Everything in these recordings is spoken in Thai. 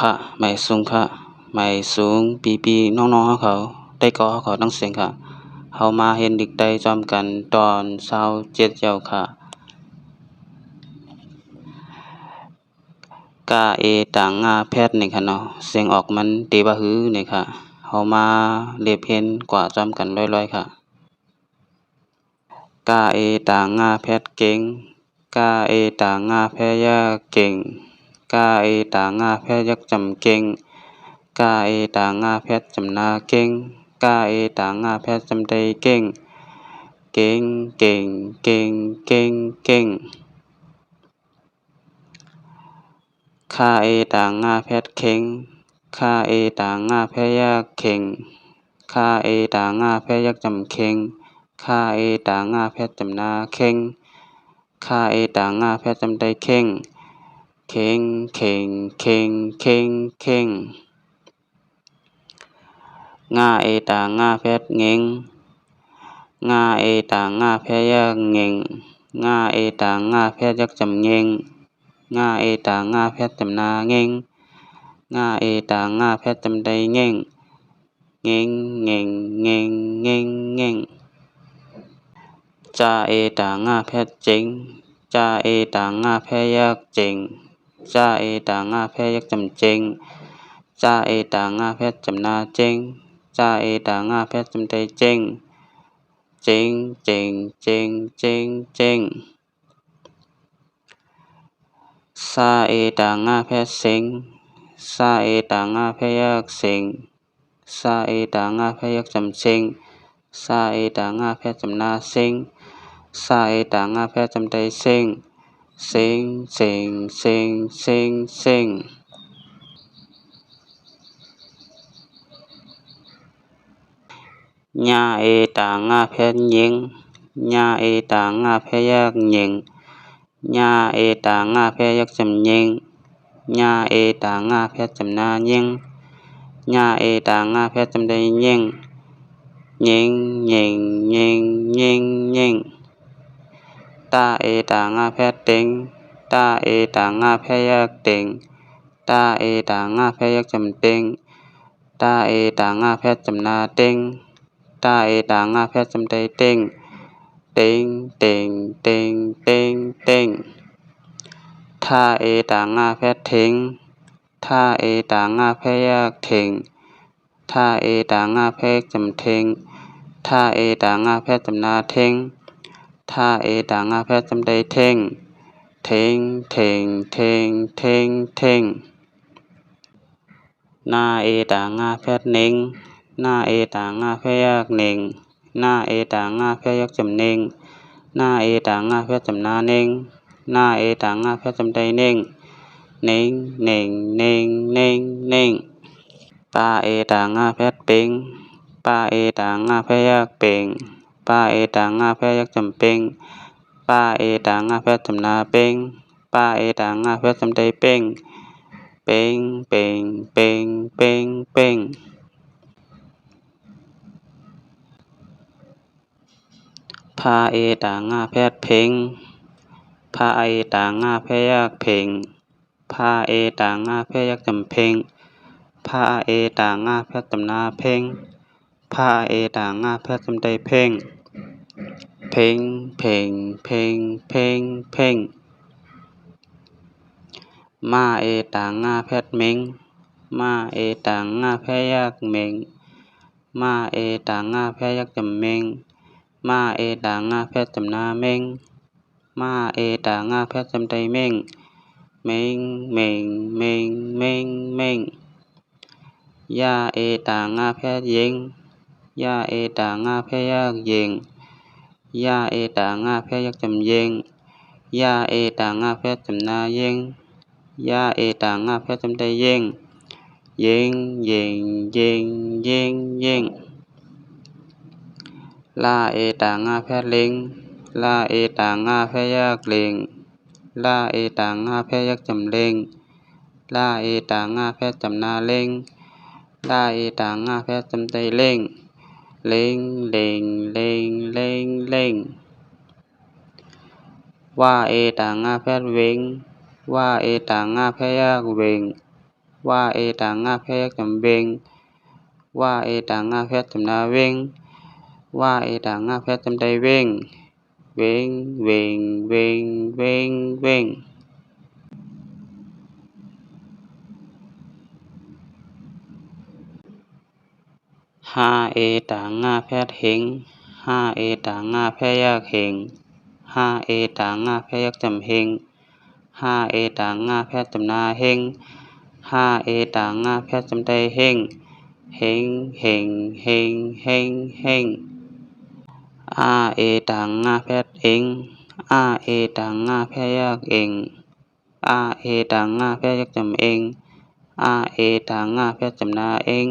ค่ะไม่สูงค่ะไม่สูงปีน้องๆเขาได้ก็เขาตั้งเสียงค่ะเฮามาเห็นเด็กได้จอมกันตอน27เจ้าค่ะกาเอต่างงาแพทย์นี่ค่ะเนาะเสียงออกมันตีบะฮือนี่ค่ะเฮามาเรียบเห็นกว่าจอมกันร้อยๆค่ะกาเอต่างงาแพทย์เก่งกาเอต่างงาแพยาเก่งกาเอต่างงาแพยักจำเก่งกาเอต่างงาแพทย์จำนาเก่งกาเอต่างงาแพทย์จำได้เก่งเก่งเก่งเก่งเก่งเก่งคาเอต่างงาแพทย์เข่งคาเอต่างงาแพยาเข่งคาเอต่างงาแพยักจำเข่งคาเอต่างงาแพทย์จำนาเข่งคาเอต่างงาแพทย์จำได้เข่งเข่งเข่งเข่งเข่งเข่งงาเอต่างงาแพทย์เง่งงาเอต่างงาแพยักเง่งงาเอต่างงาแพยักจำเง่งงาเอต่างงาแพทย์จำนาเง่งงาเอต่างงาแพทย์จำได้เง่งเง่งเง่งเง่งเง่งเง่งจาเอต่างงาแพทย์เจ๋งจาเอต่างงาแพยักเจ๋งจาเอต่างงาแพยักจำเจ๋งจาเอต่างงาแพทย์จำนาเจ๋งจาเอต่างงาแพทย์จำได้เจ๋งเจ๋งเจ๋งเจ๋งเจ๋งเจ๋งซาเอต่างงาแพทย์เซ็งซาเอต่างงาแพยักเซ็งซาเอต่างงาแพยักจำเซ็งซาเอต่างงาแพทย์จำนาเซ็งซาเอต่างงาแพทย์จำได้เซ็งเซ็งเซ็งเซ็งเซ็งเซ็งญาเอต่างงาแพทย์หญิงญาเอต่างงาแพยักหญิงญาเอต่างงาแพยักจำหญิงญาเอต่างงาแพทย์จำนาหญิงญาเอต่างงาแพทย์จำได้หญิงหญิงหญิงหญิงหญิงหญิงตาเอต่างงาแพทย์เต็งตาเอต่างงาแพยักเต็งตาเอต่างงาแพยักจำเต็งตาเอต่างงาแพทย์จำนาเต็งตาเอต่างงาแพทย์จำได้เต็งเต็งเต็งเต็งเต็งเต็งทาเอต่างงาแพทย์เท็งทาเอต่างงาแพยักเท็งทาเอต่างงาแพยักจำเท็งทาเอต่างงาแพทย์จำนาเท็งทาเอต่างงาแพทย์จำได้เท็งเท็งเท็งเท็งเท็งเท็งนาเอต่างงาแพทย์เน่งนาเอต่างงาแพยักเน่งนาเอต่างงาแพยักจำเน่งนาเอต่างงาแพทย์จำนาเน่งนาเอต่างงาแพทย์จำได้เน่งเน่งเน่งเน่งเน่งเน่งปาเอต่างงาแพทย์เป่งปาเอต่างงาแพยักเป่งปาเอต่างงาแพยักจำเป่งปาเอต่างงาแพทย์จำนาเป่งปาเอต่างงาแพทย์จำได้เป่งเป่งเป่งเป่งเป่งเป่งพาเอต่างงาแพทย์เพ่งพาเอต่างงาแพยักเพ่งพาเอต่างงาแพยักจำเพ่งพาเอต่างงาแพทย์จำนาเพ่งพาเอต่างงาแพทย์จำได้เพ่งเพ่งเพ่งเพ่งเพ่งเพ่งมาเอต่างงาแพทย์เม้งมาเอต่างงาแพยักเม้งมาเอต่างงาแพยักจำเม้งมาเอต่างงาแพทย์จำนาเม้งมาเอต่างงาแพทย์จำได้เม้งเม้งเม้งเม้งเม้งเม้งยาเอต่างงาแพทย์เย็งยาเอต่างงาแพยักเย็งยาเอต่างงาแพยักจำเย็งยาเอต่างงาแพทย์จำนาเย็งยาเอต่างงาแพทย์จำได้เย็งเย็งเย็งเย็งเย็งเย็งลาเอต่างงาแพทย์เล็งลาเอต่างงาแพยักเล็งลาเอต่างงาแพยักจำเล็งลาเอต่างงาแพทย์จำนาเล็งลาเอต่างงาแพทย์จำได้เล็งเล็งเล็งเล็งเล็งเล็งว่าเอต่างงาแพทย์เวงว่าเอต่างงาแพยักเวง ว่าเอต่างงาแพยักจำเวงว่าเอต่างงาแพจำนาเวงว่าเอต่างงาแพจำไดเวงเวงเวงเวงเวงเวงห้าเอต่างงาแพทย์เฮงห้าเอต่างงาแพยักเฮงห้าเอต่างงาแพยักจำเฮงห้าเอต่างงาแพทย์จำนาเฮงห้าเอต่างงาแพทย์จำไดเฮงเฮงเฮงเฮงเฮงเฮงอาเอต่างงาแพทย์เองอาเอต่างงาแพยักเองอาเอต่างงาแพยักจำเองอาเอต่างงาแพทย์จำนาเอง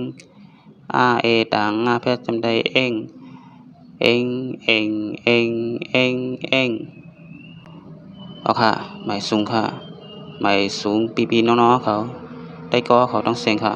อาเอต่างงาแพทย์จำไดเองเองเองเองเองเองเอาค่ะหมายสูงค่ะหมายสูงปีๆน้องๆเขาได้ก็เขาต้องเสียงค่ะ